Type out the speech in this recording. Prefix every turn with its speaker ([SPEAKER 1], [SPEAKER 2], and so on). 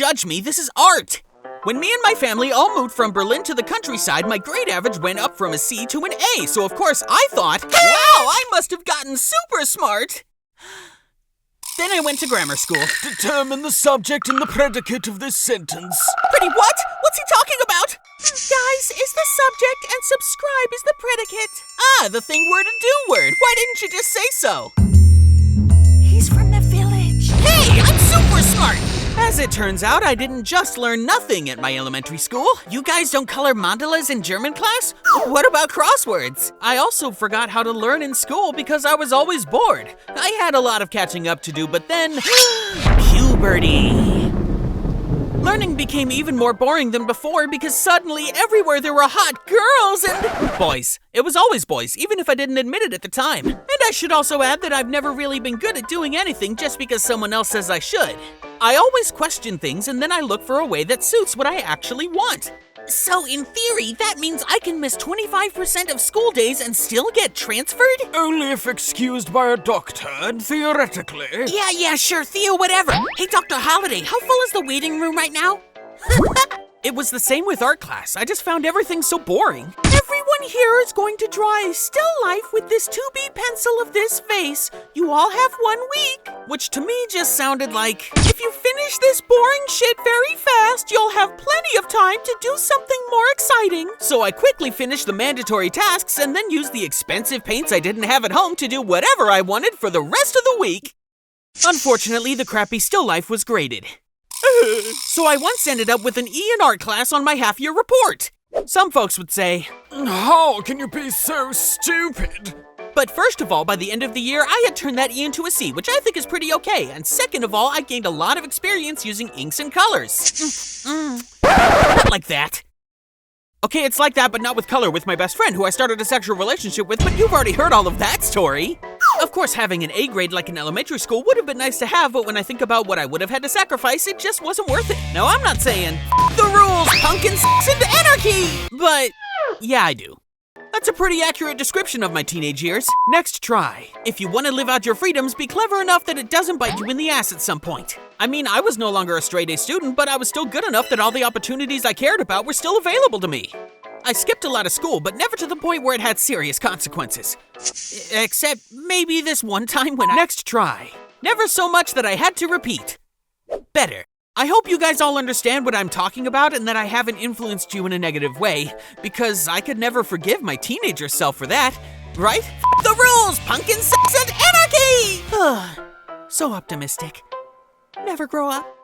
[SPEAKER 1] judge me, this is art. When me and my family all moved from Berlin to the countryside, my grade average went up from a C to an A, so of course I thought, wow, I must have gotten super smart. Then I went to grammar school.
[SPEAKER 2] Determine the subject and the predicate of this sentence.
[SPEAKER 1] Pretty what? What's he talking about? Guys is the subject and subscribe is the predicate. Ah, the thing word and do word. Why didn't you just say so?
[SPEAKER 3] He's from the village.
[SPEAKER 1] Hey, I'm super smart! As it turns out, I didn't just learn nothing at my elementary school. You guys don't color mandalas in German class? What about crosswords? I also forgot how to learn in school because I was always bored. I had a lot of catching up to do, but then puberty. Learning became even more boring than before because suddenly everywhere there were hot girls and boys. It was always boys, even if I didn't admit it at the time. And I should also add that I've never really been good at doing anything just because someone else says I should. I always question things and then I look for a way that suits what I actually want. So in theory, that means I can miss 25% of school days and still get transferred?
[SPEAKER 2] Only if excused by a doctor, and theoretically.
[SPEAKER 1] Yeah, sure, Theo, whatever. Hey, Dr. Holliday, how full is the waiting room right now? It was the same with art class. I just found everything so boring. Everyone here is going to draw a still life with this 2B pencil of this face. You all have 1 week. Which to me just sounded like, if you finish this boring shit very fast, you'll have plenty of time to do something more exciting. So I quickly finished the mandatory tasks and then used the expensive paints I didn't have at home to do whatever I wanted for the rest of the week. Unfortunately, the crappy still life was graded. So I once ended up with an E in art class on my half-year report. Some folks would say,
[SPEAKER 2] how can you be so stupid?
[SPEAKER 1] But first of all, by the end of the year, I had turned that E into a C, which I think is pretty okay. And second of all, I gained a lot of experience using inks and colors. Not like that. Okay, it's like that, but not with color, with my best friend, who I started a sexual relationship with, but you've already heard all of that story. Of course, having an A grade like in elementary school would have been nice to have, but when I think about what I would have had to sacrifice, it just wasn't worth it. Now, I'm not saying, the rules, pumpkin sex, and anarchy! But, yeah, I do. That's a pretty accurate description of my teenage years. Next try. If you want to live out your freedoms, be clever enough that it doesn't bite you in the ass at some point. I mean, I was no longer a straight A student, but I was still good enough that all the opportunities I cared about were still available to me. I skipped a lot of school, but never to the point where it had serious consequences. Except maybe this one time when Next try. Never so much that I had to repeat. Better. I hope you guys all understand what I'm talking about and that I haven't influenced you in a negative way, because I could never forgive my teenager self for that, right? The rules, pumpkin sex, and anarchy! So optimistic. Never grow up.